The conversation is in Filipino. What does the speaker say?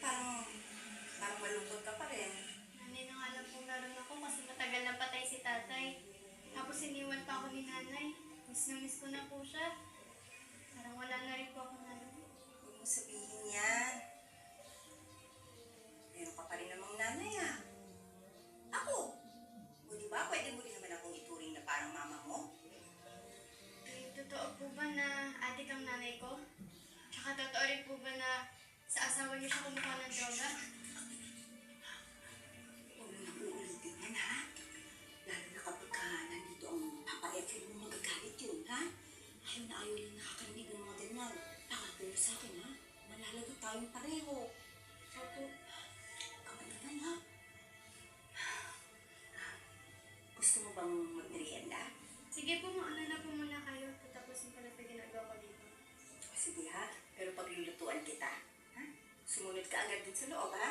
Parang malungkot ka pa rin. Nanay na nga lang po meron ako kasi matagal na patay si tatay. Tapos iniwan pa ako ni nanay. Miss na miss ko na po siya. Parang wala na rin po ako nanay. Huwag mo sabihin yan. Meron ka pa rin namang nanay ah. Ako? O diba, pwede mo rin naman akong ituring na parang mama mo? Eh, totoo po ba na ate kang nanay ko? Tsaka totoo rin po ba na sa asawa niyo siya kumukuha ng droga? Huwag mo nang uulitin yan ha? Lalo na kapag nandito ang Papa Efren mo magagalit yun ha? Ayaw na ayaw lang nakakarinig ng mga ganyan. Nakatulog sa akin ha? Malalagot tayong pareho. Opo. Kapag naman ha? Gusto mo bang mag-merienda? Sige po, mauna na po muna kayo. Tatapusin ko na ito ginagawa ko dito. O sige ha, pero paglulutuan kita. Ha? Sumunod ka agad dun sa loob ha?